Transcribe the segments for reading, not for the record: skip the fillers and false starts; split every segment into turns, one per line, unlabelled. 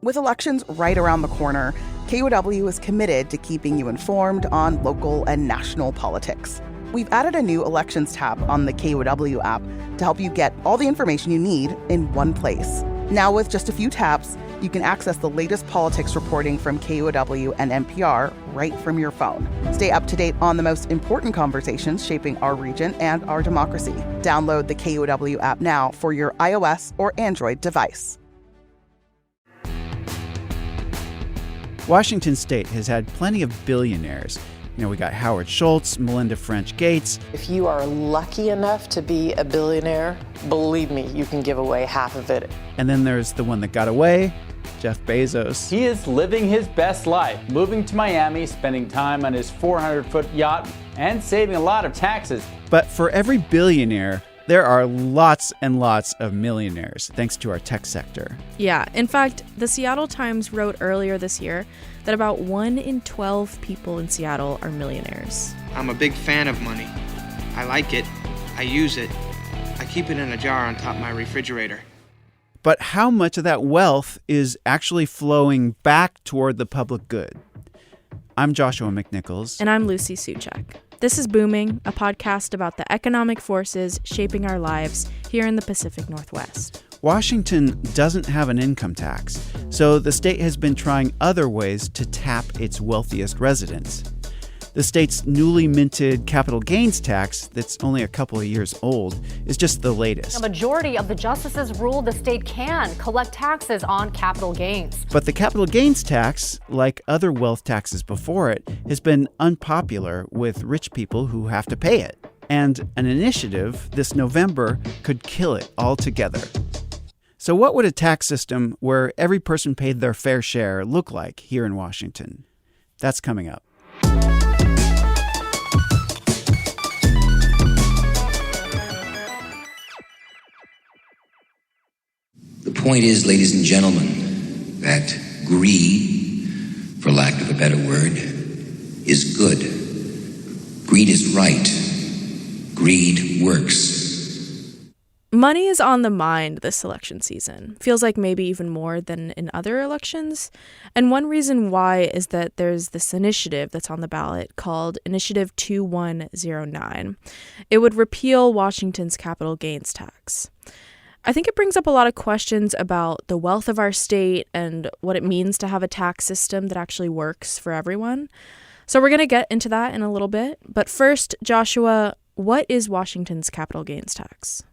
With elections right around the corner, KUOW is committed to keeping you informed on local and national politics. We've added a new elections tab on the KUOW app to help you get all the information you need in one place. Now with just a few taps, you can access the latest politics reporting from KUOW and NPR right from your phone. Stay up to date on the most important conversations shaping our region and our democracy. Download the KUOW app now for your iOS or Android device.
Washington State has had plenty of billionaires. We got Howard Schultz, Melinda French Gates.
If you are lucky enough to be a billionaire, believe me, you can give away half of it.
And then there's the one that got away, Jeff Bezos.
He is living his best life, moving to Miami, spending time on his 400-foot yacht, and saving a lot of taxes.
But for every billionaire, there are lots and lots of millionaires, thanks to our tech sector.
Yeah, in fact, the Seattle Times wrote earlier this year that about 1 in 12 people in Seattle are millionaires.
I'm a big fan of money. I like it. I use it. I keep it in a jar on top of my refrigerator.
But how much of that wealth is actually flowing back toward the public good? I'm Joshua McNichols.
And I'm Lucy Suchek. This is Booming, a podcast about the economic forces shaping our lives here in the Pacific Northwest.
Washington doesn't have an income tax, so the state has been trying other ways to tap its wealthiest residents. The state's newly minted capital gains tax, that's only a couple of years old, is just the latest.
A majority of the justices ruled the state can collect taxes on capital gains.
But the capital gains tax, like other wealth taxes before it, has been unpopular with rich people who have to pay it. And an initiative this November could kill it altogether. So what would a tax system where every person paid their fair share look like here in Washington? That's coming up.
The point is, ladies and gentlemen, that greed, for lack of a better word, is good. Greed is right. Greed works.
Money is on the mind this election season. Feels like maybe even more than in other elections. And one reason why is that there's this initiative that's on the ballot called Initiative 2109. It would repeal Washington's capital gains tax. I think it brings up a lot of questions about the wealth of our state and what it means to have a tax system that actually works for everyone. So we're going to get into that in a little bit. But first, Joshua, what is Washington's capital gains tax?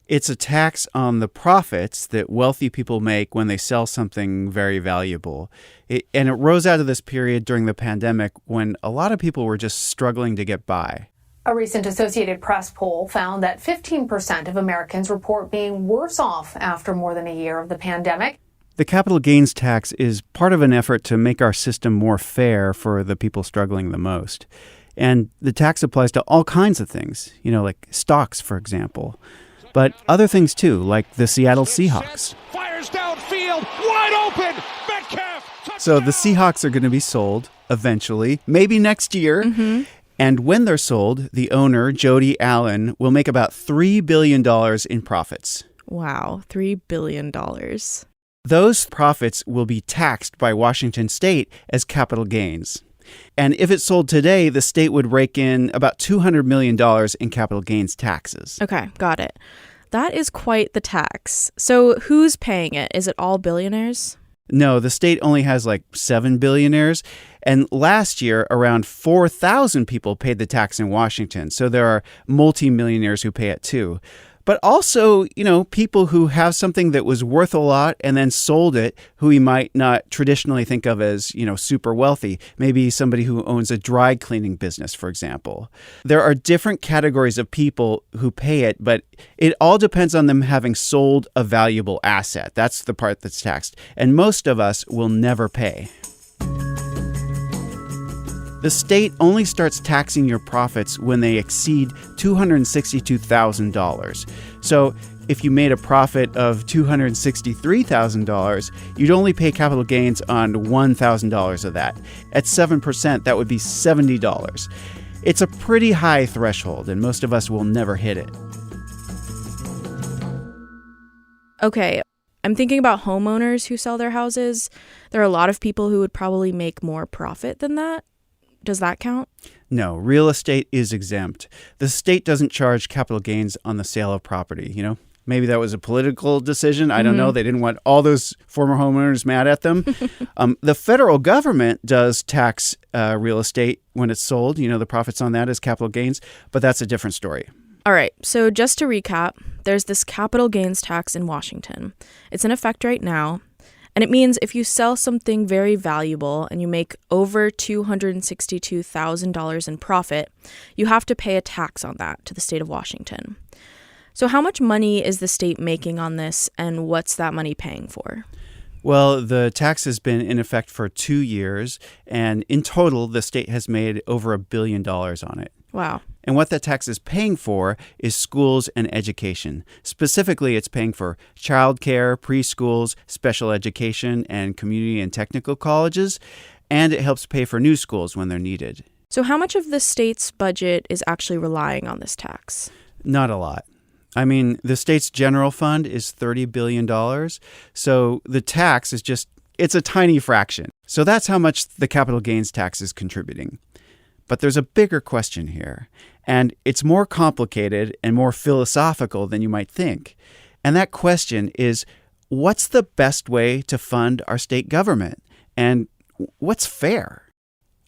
It's a tax on the profits that wealthy people make when they sell something very valuable. And it rose out of this period during the pandemic when a lot of people were just struggling to get by.
A recent Associated Press poll found that 15% of Americans report being worse off after more than a year of the pandemic.
The capital gains tax is part of an effort to make our system more fair for the people struggling the most. And the tax applies to all kinds of things, like stocks, for example. But other things, too, like the Seattle Seahawks.
Fires downfield, wide open, Metcalf.
So the Seahawks are going to be sold eventually, maybe next year.
Mm-hmm.
And when they're sold, the owner, Jody Allen, will make about $3 billion in profits.
Wow, $3 billion.
Those profits will be taxed by Washington State as capital gains. And if it's sold today, the state would rake in about $200 million in capital gains taxes.
Okay, got it. That is quite the tax. So who's paying it? Is it all billionaires?
No, the state only has like 7 billionaires. And last year, around 4,000 people paid the tax in Washington. So there are multimillionaires who pay it too. But also, people who have something that was worth a lot and then sold it, who we might not traditionally think of as, super wealthy. Maybe somebody who owns a dry cleaning business, for example. There are different categories of people who pay it, but it all depends on them having sold a valuable asset. That's the part that's taxed. And most of us will never pay. The state only starts taxing your profits when they exceed $262,000. So if you made a profit of $263,000, you'd only pay capital gains on $1,000 of that. At 7%, that would be $70. It's a pretty high threshold, and most of us will never hit it.
Okay, I'm thinking about homeowners who sell their houses. There are a lot of people who would probably make more profit than that. Does that count?
No, real estate is exempt. The state doesn't charge capital gains on the sale of property, Maybe that was a political decision. I don't know. They didn't want all those former homeowners mad at them. The federal government does tax real estate when it's sold. The profits on that is capital gains, but that's a different story.
All right. So just to recap, there's this capital gains tax in Washington. It's in effect right now. And it means if you sell something very valuable and you make over $262,000 in profit, you have to pay a tax on that to the state of Washington. So how much money is the state making on this, and what's that money paying for?
Well, the tax has been in effect for 2 years, and in total, the state has made over $1 billion on it.
Wow.
And what that tax is paying for is schools and education. Specifically, it's paying for childcare, preschools, special education, and community and technical colleges, and it helps pay for new schools when they're needed.
So how much of the state's budget is actually relying on this tax?
Not a lot. I mean, the state's general fund is $30 billion, so the tax is it's a tiny fraction. So that's how much the capital gains tax is contributing. But there's a bigger question here, and it's more complicated and more philosophical than you might think. And that question is, what's the best way to fund our state government? And what's fair?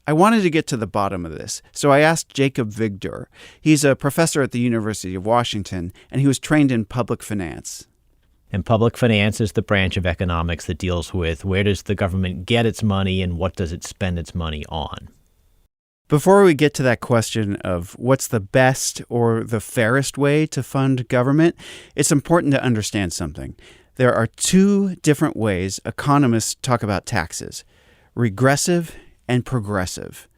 I wanted to get to the bottom of this, so I asked Jacob Vigdur. He's a professor at the University of Washington, and he was trained in public finance.
And public finance is the branch of economics that deals with where does the government get its money and what does it spend its money on.
Before we get to that question of what's the best or the fairest way to fund government, it's important to understand something. There are two different ways economists talk about taxes: regressive and progressive.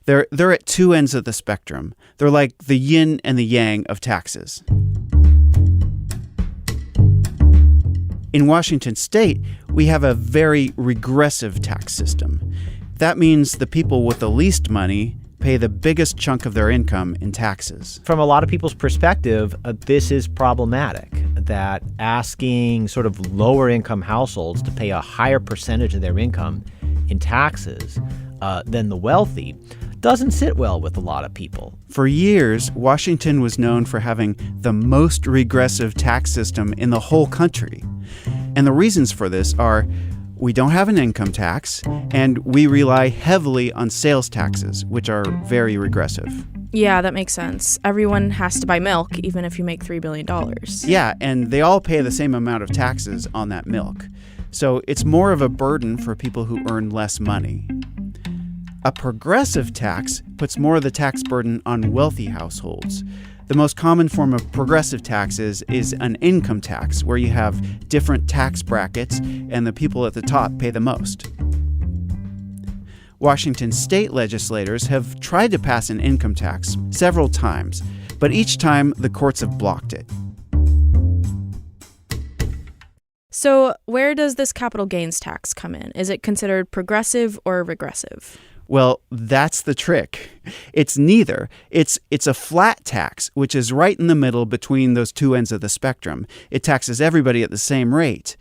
They're at two ends of the spectrum. They're like the yin and the yang of taxes. In Washington state, we have a very regressive tax system. That means the people with the least money pay the biggest chunk of their income in taxes.
From a lot of people's perspective, this is problematic, that asking sort of lower income households to pay a higher percentage of their income in taxes than the wealthy doesn't sit well with a lot of people.
For years, Washington was known for having the most regressive tax system in the whole country. And the reasons for this are we don't have an income tax, and we rely heavily on sales taxes, which are very regressive.
Yeah, that makes sense. Everyone has to buy milk, even if you make $3 billion.
Yeah, and they all pay the same amount of taxes on that milk. So it's more of a burden for people who earn less money. A progressive tax puts more of the tax burden on wealthy households. The most common form of progressive taxes is an income tax, where you have different tax brackets and the people at the top pay the most. Washington state legislators have tried to pass an income tax several times, but each time the courts have blocked it.
So where does this capital gains tax come in? Is it considered progressive or regressive?
Well, that's the trick. It's neither. It's a flat tax, which is right in the middle between those two ends of the spectrum. It taxes everybody at the same rate.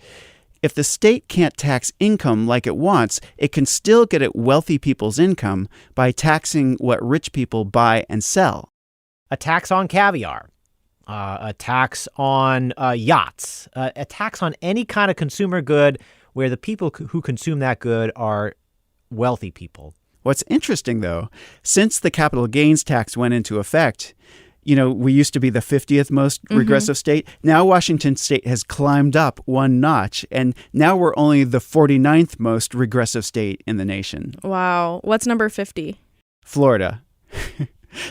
If the state can't tax income like it wants, it can still get at wealthy people's income by taxing what rich people buy and sell.
A tax on caviar, a tax on yachts, a tax on any kind of consumer good where the people who consume that good are wealthy people.
What's interesting, though, since the capital gains tax went into effect, we used to be the 50th most regressive state. Now Washington state has climbed up one notch, and now we're only the 49th most regressive state in the nation.
Wow. What's number 50?
Florida.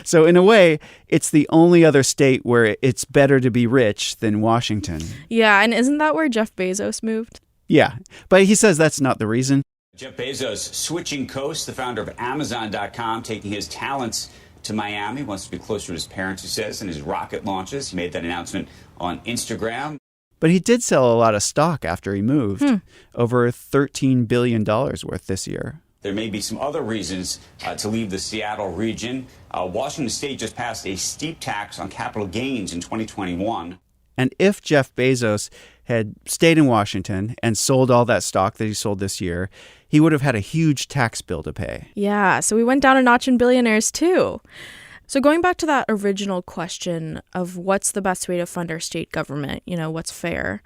So in a way, it's the only other state where it's better to be rich than Washington.
Yeah, and isn't that where Jeff Bezos moved?
Yeah, but he says that's not the reason.
Jeff Bezos switching coasts, the founder of Amazon.com, taking his talents to Miami, wants to be closer to his parents, he says, in his rocket launches. He made that announcement on Instagram.
But he did sell a lot of stock after he moved, over $13 billion worth this year.
There may be some other reasons to leave the Seattle region. Washington state just passed a steep tax on capital gains in 2021.
And if Jeff Bezos had stayed in Washington and sold all that stock that he sold this year, he would have had a huge tax bill to pay.
Yeah, so we went down a notch in billionaires too. So going back to that original question of what's the best way to fund our state government, what's fair,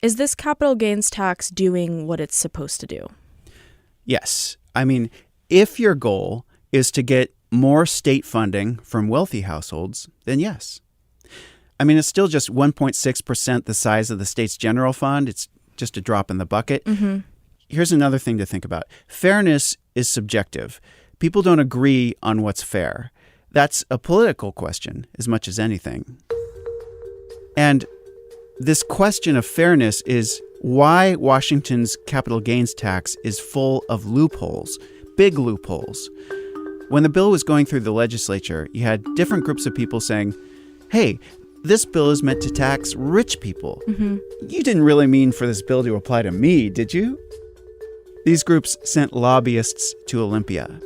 is this capital gains tax doing what it's supposed to do?
Yes. I mean, if your goal is to get more state funding from wealthy households, then yes. I mean, it's still just 1.6% the size of the state's general fund. It's just a drop in the bucket.
Mm-hmm.
Here's another thing to think about. Fairness is subjective. People don't agree on what's fair. That's a political question as much as anything. And this question of fairness is why Washington's capital gains tax is full of loopholes, big loopholes. When the bill was going through the legislature, you had different groups of people saying, hey, this bill is meant to tax rich people.
Mm-hmm.
You didn't really mean for this bill to apply to me, did you? These groups sent lobbyists to Olympia.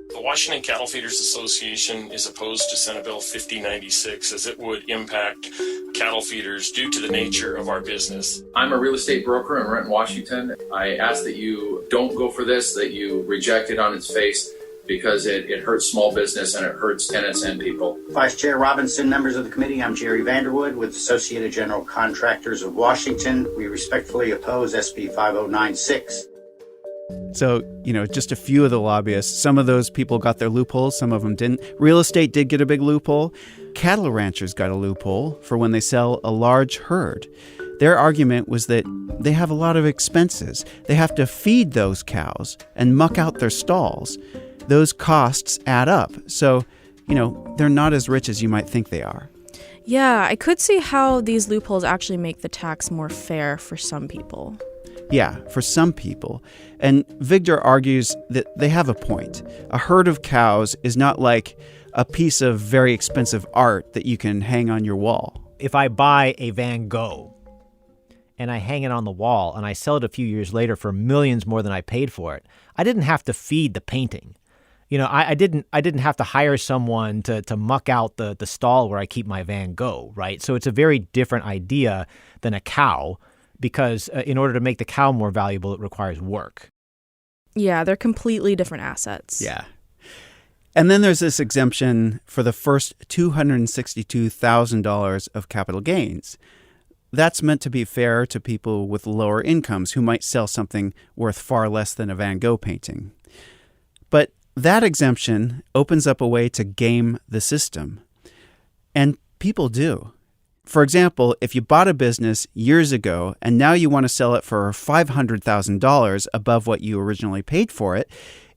The Washington Cattle Feeders Association is opposed to Senate Bill 5096 as it would impact cattle feeders due to the nature of our business.
I'm a real estate broker in Renton, Washington. I ask that you don't go for this, that you reject it on its face because it hurts small business and it hurts tenants and people.
Vice Chair Robinson, members of the committee, I'm Jerry Vanderwood with Associated General Contractors of Washington. We respectfully oppose SB 5096.
So, just a few of the lobbyists, some of those people got their loopholes, some of them didn't. Real estate did get a big loophole. Cattle ranchers got a loophole for when they sell a large herd. Their argument was that they have a lot of expenses. They have to feed those cows and muck out their stalls. Those costs add up. So, they're not as rich as you might think they are.
Yeah, I could see how these loopholes actually make the tax more fair for some people.
Yeah, for some people. And Victor argues that they have a point. A herd of cows is not like a piece of very expensive art that you can hang on your wall.
If I buy a Van Gogh and I hang it on the wall and I sell it a few years later for millions more than I paid for it, I didn't have to feed the painting. I didn't have to hire someone to muck out the stall where I keep my Van Gogh, right? So it's a very different idea than a cow. Because in order to make the cow more valuable, it requires work.
Yeah, they're completely different assets.
Yeah. And then there's this exemption for the first $262,000 of capital gains. That's meant to be fair to people with lower incomes who might sell something worth far less than a Van Gogh painting. But that exemption opens up a way to game the system. And people do. For example, if you bought a business years ago and now you want to sell it for $500,000 above what you originally paid for it,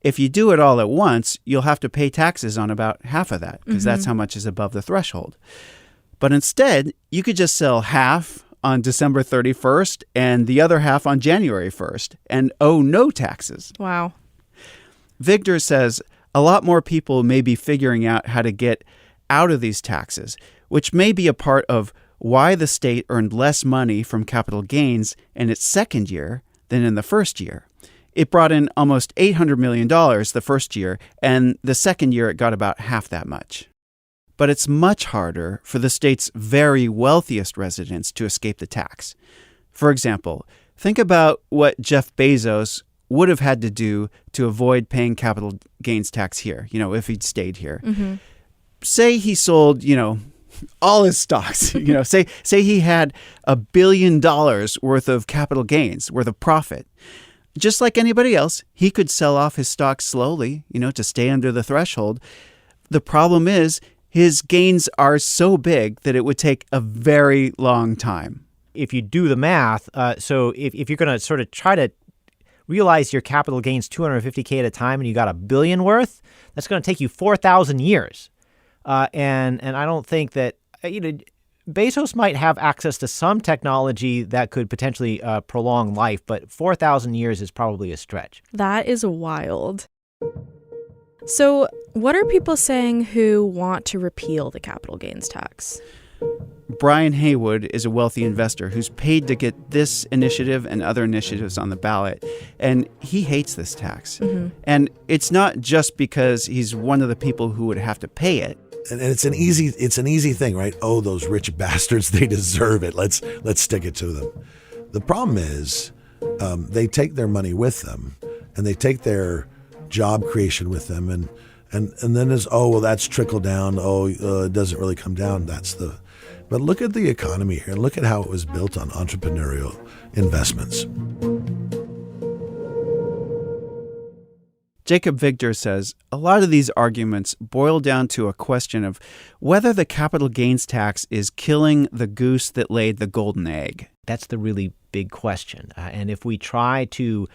if you do it all at once, you'll have to pay taxes on about half of that because that's how much is above the threshold. But instead, you could just sell half on December 31st and the other half on January 1st and owe no taxes.
Wow.
Victor says a lot more people may be figuring out how to get out of these taxes, which may be a part of why the state earned less money from capital gains in its second year than in the first year. It brought in almost $800 million the first year, and the second year it got about half that much. But it's much harder for the state's very wealthiest residents to escape the tax. For example, think about what Jeff Bezos would have had to do to avoid paying capital gains tax here, if he'd stayed here.
Mm-hmm.
Say he sold, all his stocks, say he had $1 billion worth of capital gains, worth of profit. Just like anybody else, he could sell off his stocks slowly, to stay under the threshold. The problem is his gains are so big that it would take a very long time.
If you do the math, so if you're going to sort of try to realize your capital gains $250K at a time and you got $1 billion worth, that's going to take you 4,000 years. And I don't think that, Bezos might have access to some technology that could potentially prolong life, but 4,000 years is probably a stretch.
That is wild. So what are people saying who want to repeal the capital gains tax?
Brian Haywood is a wealthy investor who's paid to get this initiative and other initiatives on the ballot, and he hates this tax.
Mm-hmm.
And it's not just because he's one of the people who would have to pay it.
And it's an easy thing, right? Oh, those rich bastards, they deserve it. Let's stick it to them. The problem is they take their money with them, and they take their job creation with them, and then there's, that's trickle down. It doesn't really come down. But look at the economy here, and look at how it was built on entrepreneurial investments.
Jacob Vigdor says a lot of these arguments boil down to a question of whether the capital gains tax is killing the goose that laid the golden egg.
That's the really big question. And if we try to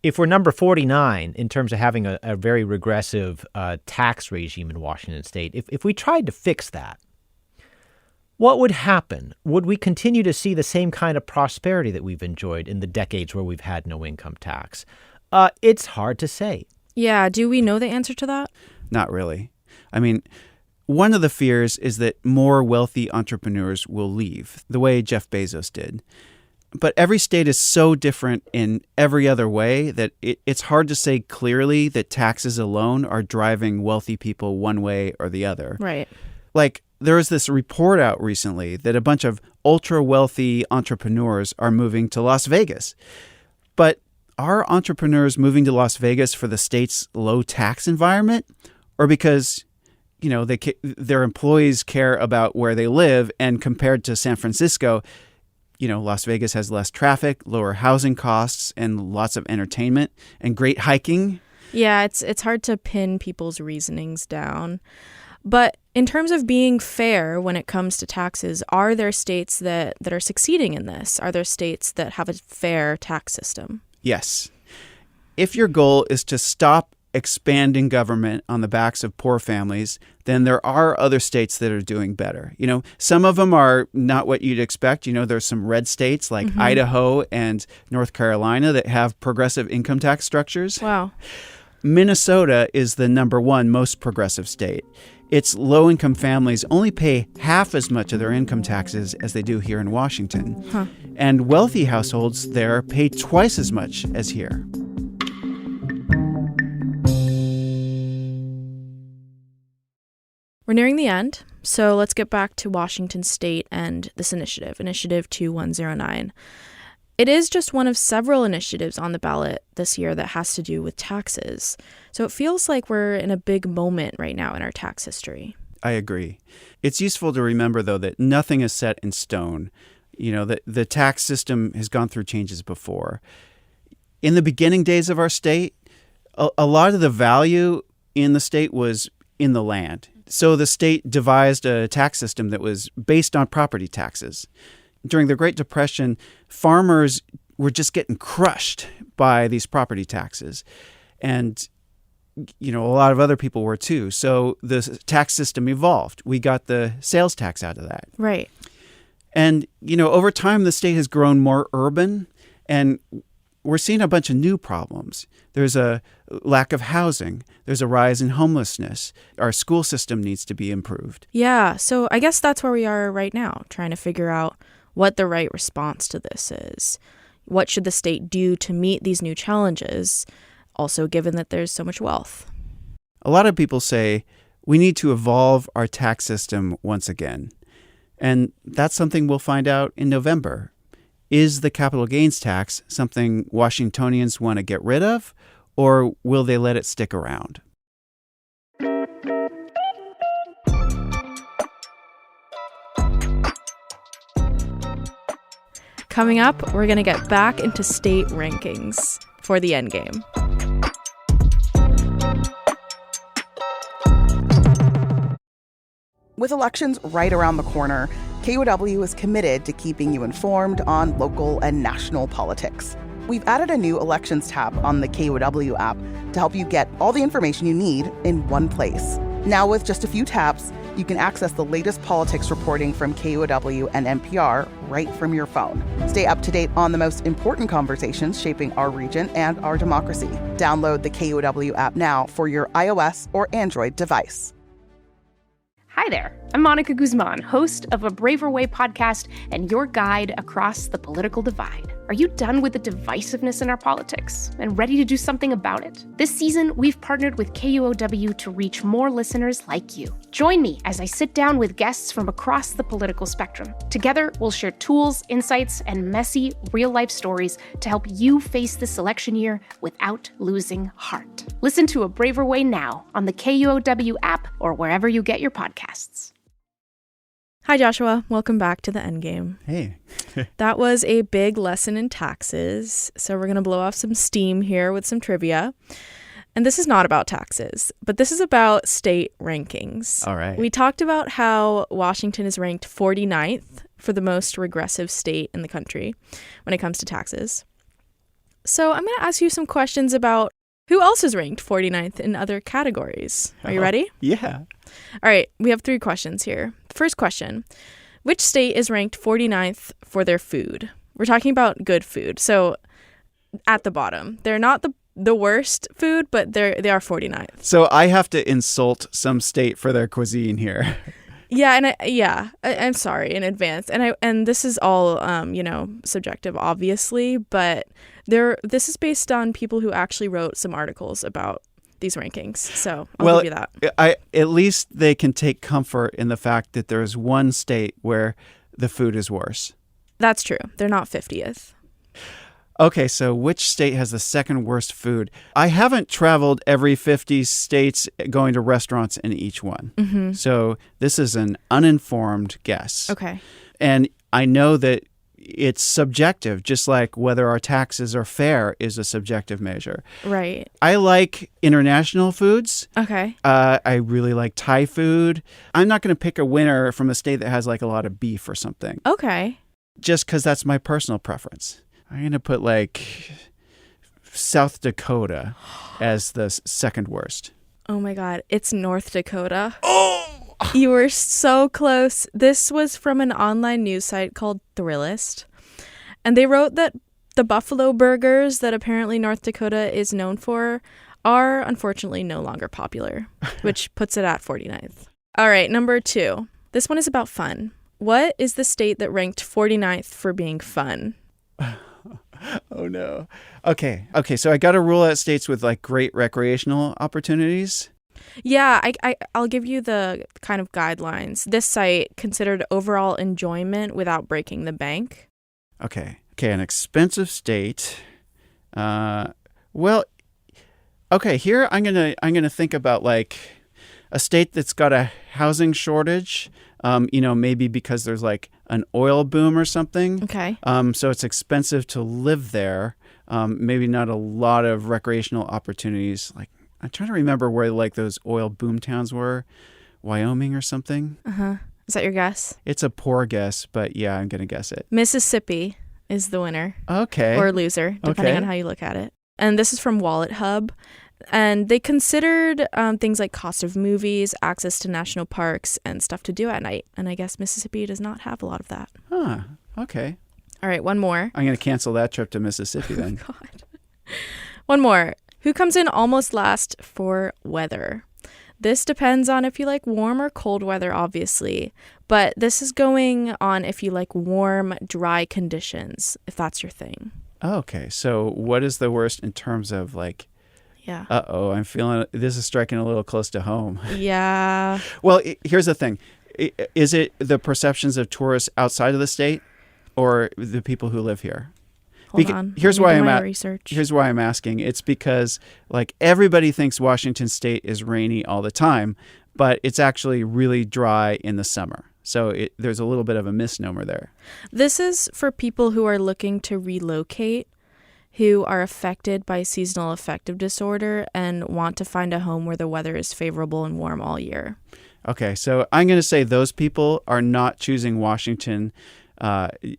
if we're number 49 in terms of having a very regressive tax regime in Washington state, if we tried to fix that, what would happen? Would we continue to see the same kind of prosperity that we've enjoyed in the decades where we've had no income tax? It's hard to say.
Yeah, do we know the answer to that?
Not really. I mean, one of the fears is that more wealthy entrepreneurs will leave, the way Jeff Bezos did. But every state is so different in every other way that it's hard to say clearly that taxes alone are driving wealthy people one way or the other.
Right.
Like, there was this report out recently that a bunch of ultra-wealthy entrepreneurs are moving to Las Vegas. But are entrepreneurs moving to Las Vegas for the state's low tax environment, or because, their employees care about where they live, and compared to San Francisco, Las Vegas has less traffic, lower housing costs, and lots of entertainment and great hiking?
Yeah, it's hard to pin people's reasonings down. But in terms of being fair when it comes to taxes, are there states that are succeeding in this? Are there states that have a fair tax system?
Yes. If your goal is to stop expanding government on the backs of poor families, then there are other states that are doing better. Some of them are not what you'd expect. There's some red states like Idaho and North Carolina that have progressive income tax structures.
Wow.
Minnesota is the number one most progressive state. Its low-income families only pay half as much of their income taxes as they do here in Washington.
Huh.
And wealthy households there pay twice as much as here.
We're nearing the end, so let's get back to Washington State and this initiative, Initiative 2109. It is just one of several initiatives on the ballot this year that has to do with taxes. So it feels like we're in a big moment right now in our tax history.
I agree. It's useful to remember, though, that nothing is set in stone. The tax system has gone through changes before. In the beginning days of our state, a lot of the value in the state was in the land. So the state devised a tax system that was based on property taxes. During the Great Depression, farmers were just getting crushed by these property taxes. And, a lot of other people were too. So the tax system evolved. We got the sales tax out of that.
Right.
And, over time, the state has grown more urban, and we're seeing a bunch of new problems. There's a lack of housing. There's a rise in homelessness. Our school system needs to be improved.
Yeah, so I guess that's where we are right now, trying to figure out what the right response to this is. What should the state do to meet these new challenges, also given that there's so much wealth?
A lot of people say we need to evolve our tax system once again. And that's something we'll find out in November. Is the capital gains tax something Washingtonians want to get rid of, or will they let it stick around?
Coming up, we're going to get back into state rankings for the endgame.
With elections right around the corner, KUOW is committed to keeping you informed on local and national politics. We've added a new elections tab on the KUOW app to help you get all the information you need in one place. Now, with just a few taps, you can access the latest politics reporting from KUOW and NPR right from your phone. Stay up to date on the most important conversations shaping our region and our democracy. Download the KUOW app now for your iOS or Android device.
Hi there, I'm Monica Guzman, host of a Braver Way podcast and your guide across the political divide. Are you done with the divisiveness in our politics and ready to do something about it? This season, we've partnered with KUOW to reach more listeners like you. Join me as I sit down with guests from across the political spectrum. Together, we'll share tools, insights, and messy, real-life stories to help you face this election year without losing heart. Listen to A Braver Way now on the KUOW app or wherever you get your podcasts.
Hi, Joshua. Welcome back to the Endgame.
Hey.
That was a big lesson in taxes. So we're going to blow off some steam here with some trivia. And this is not about taxes, but this is about state rankings.
All right.
We talked about how Washington is ranked 49th for the most regressive state in the country when it comes to taxes. So I'm going to ask you some questions about who else is ranked 49th in other categories. Are you ready?
Yeah.
All right. We have 3 questions here. First question. Which state is ranked 49th for their food? We're talking about good food. So at the bottom. They're not the worst food, but they are 49th.
So I have to insult some state for their cuisine here.
Yeah, I'm sorry in advance. And this is all subjective, obviously, but this is based on people who actually wrote some articles about these rankings. So I'll give you that.
At least they can take comfort in the fact that there's one state where the food is worse.
That's true. They're not 50th.
Okay, so which state has the second worst food? I haven't traveled every 50 states going to restaurants in each one.
Mm-hmm.
So this is an uninformed guess.
Okay.
And I know that it's subjective, just like whether our taxes are fair is a subjective measure.
Right.
I like international foods.
Okay.
I really like Thai food. I'm not going to pick a winner from a state that has like a lot of beef or something.
Okay.
Just because that's my personal preference. I'm going to put like South Dakota as the second worst.
Oh my God. It's North Dakota. Oh! You were so close. This was from an online news site called Thrillist. And they wrote that the buffalo burgers that apparently North Dakota is known for are unfortunately no longer popular, which puts it at 49th. All right, number 2. This one is about fun. What is the state that ranked 49th for being fun?
Oh, no. Okay, so I got to rule out states with like great recreational opportunities.
Yeah, I'll give you the kind of guidelines. This site considered overall enjoyment without breaking the bank.
Okay, an expensive state. Here I'm gonna think about like a state that's got a housing shortage. Maybe because there's like an oil boom or something.
Okay.
So it's expensive to live there. Maybe not a lot of recreational opportunities. Like I'm trying to remember where like those oil boom towns were, Wyoming or something.
Uh-huh. Is that your guess?
It's a poor guess, but yeah, I'm gonna guess it.
Mississippi is the winner.
Okay.
Or loser, depending on how you look at it. And this is from Wallet Hub. And they considered things like cost of movies, access to national parks, and stuff to do at night. And I guess Mississippi does not have a lot of that.
Huh. Okay.
All right, one more.
I'm going to cancel that trip to Mississippi then.
Oh, God. One more. Who comes in almost last for weather? This depends on if you like warm or cold weather, obviously. But this is going on if you like warm, dry conditions, if that's your thing.
Okay. So what is the worst in terms of like...
Yeah.
Uh-oh, I'm feeling this is striking a little close to home.
Yeah.
Well, here's the thing. Is it the perceptions of tourists outside of the state or the people who live here?
Hold on.
Here's why
I'm
asking. It's because like everybody thinks Washington State is rainy all the time, but it's actually really dry in the summer. So there's a little bit of a misnomer there.
This is for people who are looking to relocate, who are affected by seasonal affective disorder and want to find a home where the weather is favorable and warm all year.
Okay, so I'm going to say those people are not choosing Washington.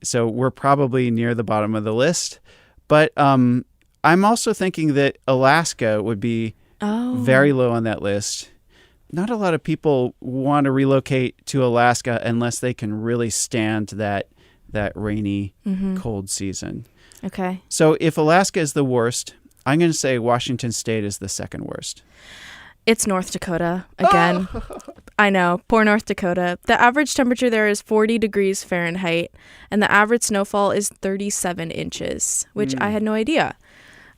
So we're probably near the bottom of the list. But I'm also thinking that Alaska would be very low on that list. Not a lot of people want to relocate to Alaska unless they can really stand that rainy, cold season.
Okay.
So if Alaska is the worst, I'm going to say Washington State is the second worst.
It's North Dakota again. I know, poor North Dakota. The average temperature there is 40 degrees Fahrenheit, and the average snowfall is 37 inches, which I had no idea.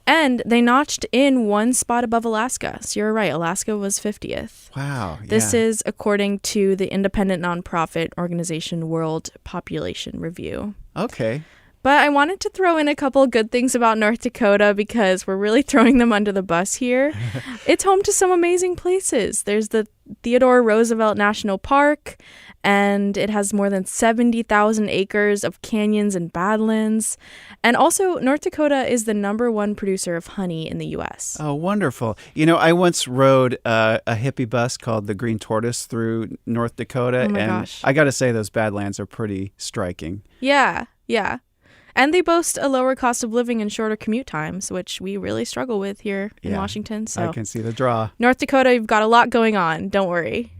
And they notched in one spot above Alaska. So you're right, Alaska was 50th.
Wow.
This is according to the independent nonprofit organization World Population Review.
Okay.
But I wanted to throw in a couple good things about North Dakota because we're really throwing them under the bus here. It's home to some amazing places. There's the Theodore Roosevelt National Park, and it has more than 70,000 acres of canyons and badlands. And also, North Dakota is the #1 producer of honey in the U.S.
Oh, wonderful. You know, I once rode a hippie bus called the Green Tortoise through North Dakota.
Oh my
and
gosh.
I got to say, those badlands are pretty striking.
Yeah. And they boast a lower cost of living and shorter commute times, which we really struggle with here in Washington. So
I can see the draw.
North Dakota, you've got a lot going on. Don't worry.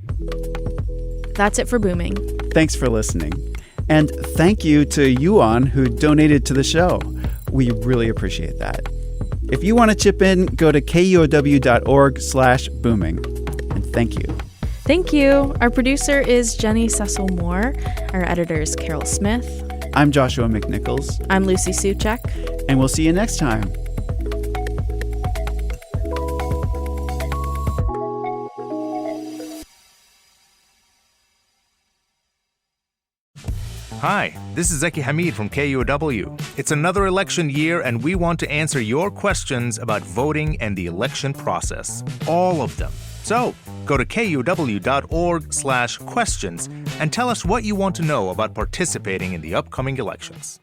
That's it for Booming.
Thanks for listening. And thank you to Yuan, who donated to the show. We really appreciate that. If you want to chip in, go to kuow.org/booming. And thank you.
Thank you. Our producer is Jenny Cecil Moore. Our editor is Carol Smith.
I'm Joshua McNichols.
I'm Lucy Suchek.
And we'll see you next time.
Hi, this is Zeki Hamid from KUOW. It's another election year, and we want to answer your questions about voting and the election process. All of them. So, go to kuow.org/questions and tell us what you want to know about participating in the upcoming elections.